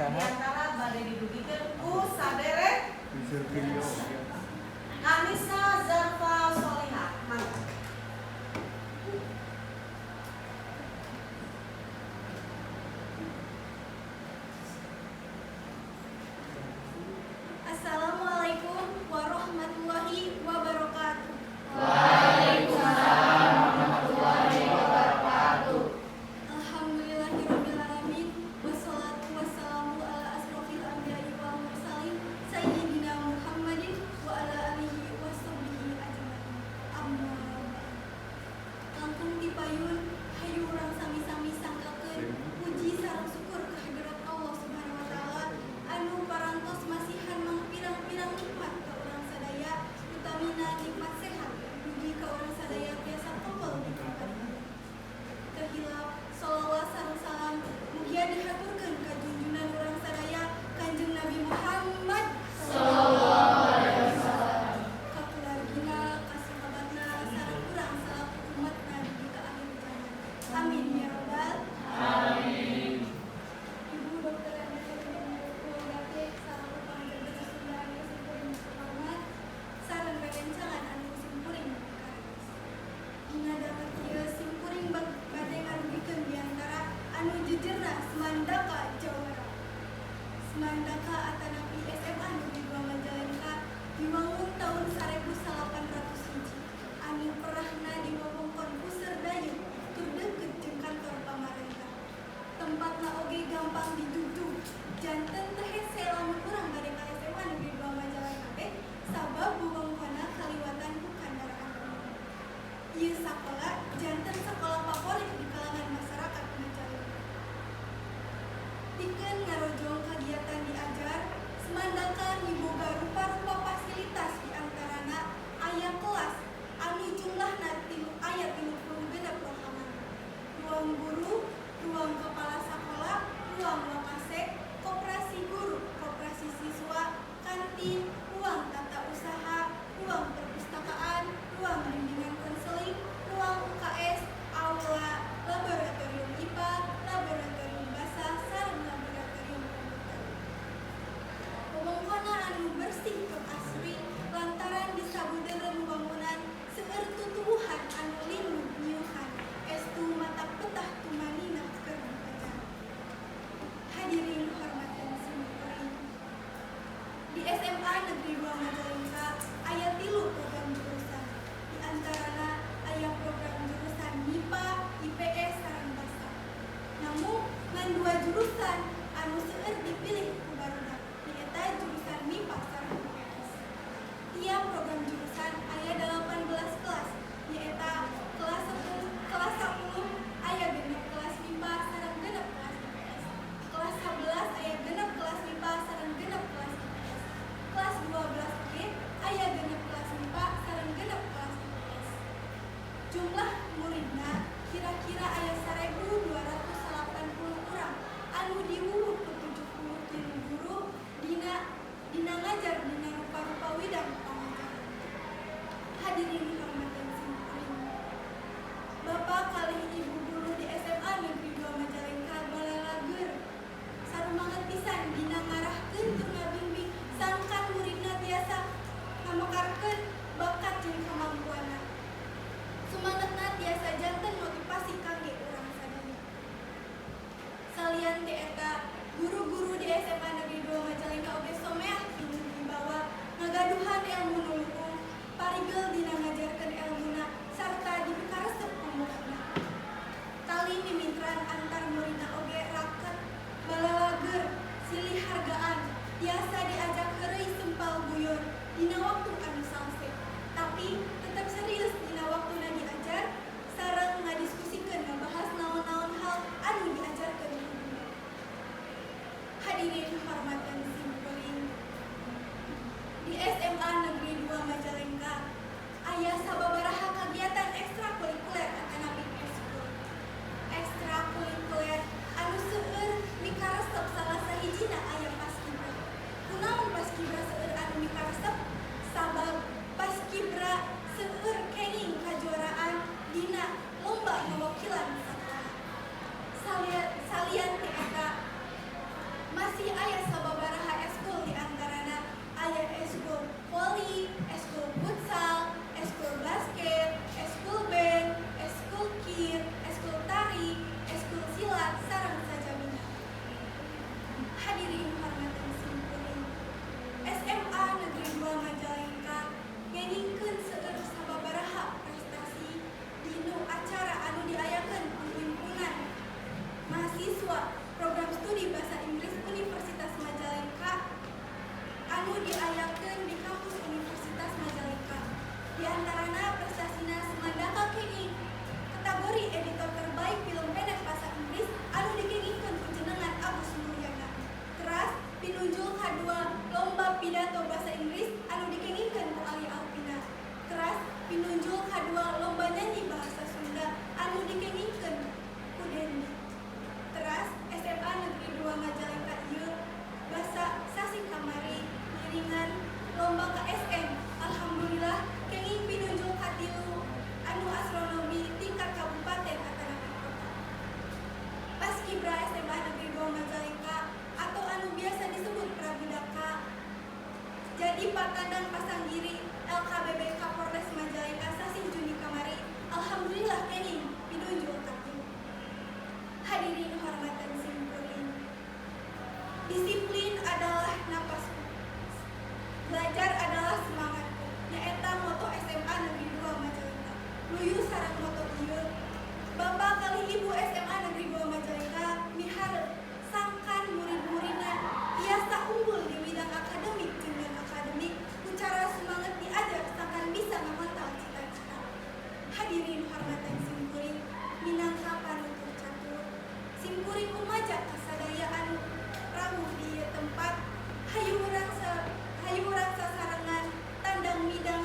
diantara bade didugikeun ku sadere Anissa Zarfa Solihah. Mangga. Assalamualaikum warahmatullahi wabarakatuh. Waalaikumsalam warahmatullahi wabarakatuh. Alhamdulillahirabbil alamin wassalatu wassalamu ala asrofil anbiya'i wal mursalin sayyidina Muhammadin wa ala alihi washabbihi ajmain. Amma ba'd. Langkung dipayun hayu urang sami-sami sangkakeun puji sareng syukur ka hadirat Allah Subhanahu wa taala anu parantos masihan mangpirang-pirang nikmat ka urang sadaya utamina nikmat sehat mugi ka urang sadaya tiasa tongkol di kaparingan. Kahilap shalawat sareng salam mugia dihaturkeun ka junjungan urang sadaya Kanjeng Nabi Muhammad Sallallahu alaihi wasallam. ka keluargina, ka sahabatna sareng urang salaku umatna dugi ka akhir zaman. Amin ya rabbal Amin. Ibu Dr. Andi Keluargate sareng pangajar bahasa Sunda anu simkuring hormat sareng rerencangan anu simkuring kares. Dina damel ieu simkuring bade ngarugikeun diantara anu jejerna Semandaka Jawara. Semandaka atanapi SMA Negeri 2 Majalengka diwangun tahun 1800 hiji. Anu perahna diwawongkon ku Serdayun tur deukeut jeung kantor pamarentah. Tempatna oge gampang dijujug. Janten teh hese lamun urang bade ka SMA Negeri 2 Majalengka teh sabab wewengkonna kaliwatan ku kendaraan umum. Ieu sakola janten sakola favorit di kalangan masyarakat Majalengka. Pikeun ngarojong kagiatan diajar, Semandaka miboga rupa-rupa fasilitas diantarana aya kelas anu jumlahna aya 36 ruangan. Ruang guru, ruang kepala sekolah, ruang lokase, koperasi guru, koperasi siswa, kantin, ruang tata usaha, ruang perpustakaan, ruang bimbingan konseling, ruang UKS, aula, laboratorium IPA, laboratorium bahasa, sareng laboratorium komputer. Wewengkonna anu bersih tur asri lantaran disabudeureun bangunan seueur tutuwuhan anu linu niuhan estu matak petah tumanina keur dipajar. Hadirin hormatan simkuring. Di SMA Negeri 2 Majalengka aya 3 program jurusan. Di antarana aya program jurusan MIPA, IPS sareng bahasa. Namun ngan 2 jurusan anu seueur dipilih ku barudak nyaeta jurusan MIPA sareng IPS. Tiap program jurusan aya 18 kelas, nyaeta kelas 10 aya genep kelas MIPA sareng genep kelas IPS. Kelas 11 aya genep kelas MIPA sareng genep kelas IPS. Kelas 12 oge aya genep kelas MIPA sareng genep kelas IPS. Jumlah muridna kira-kira aya 1.280 urang anu diwuwuh ku 73 guru dina ngajar dina rupa-rupa widang pangajaran. Hadirin hormatan simkuring. Bapak kalih ibu guru di SMA Negeri 2 Majalengka balalagur sarumangan pisan dina ngarahkeun tur ngabimbing sangkan muridna tiasa ngamekarkeun bakat jeung kamampuanna. Sumangetna tiasa janten motivasi kangge urang sadaya. Salian teh eta guru-guru di SMA Negeri 2 Majalengka oge someah pinuh dibawa ngagaduhan ilmu nu luhung, parigel dina ngajarkeun ilmuna sarta dipikaresep pamulana. Kali mimintran antar muridna oge raket, balalagur, silih hargaan, tiasa diajak heureuy sempal guyon dina waktu anu samse, tapi tetep serius dina waktuna diajar sareng ngadiskusikeun ngabahas naon-naon hal anu diajarkeun guru. Hadirin hormatan simkuring. Di SMA Negeri 2 Majalengka aya sababaraha kagiatan ekstrakurikuler atanapi eskul. Ekstrakurikuler anu seueur mikaresep salah sahijina aya paskibra. Kunaon paskibra seueur anu mikaresep? Sabab paskibra napasku. Belajar adalah semangatku. Nyaeta moto SMA Negeri 2 Majalengka. Luyu sareng moto ieu. Bapak kali Ibu SMA Negeri 2 Majalengka miharep sangkan murid-muridna biasa unggul di bidang akademik jeung non-akademik ku cara semangat diajar sangkan bisa ngamantal cita-cita. Hadirin hormatan simkuring minangka panutur catur. Simkuring umaja kasadaya anu rawuh di ieu tempat hayu urang sasarengan tandang midang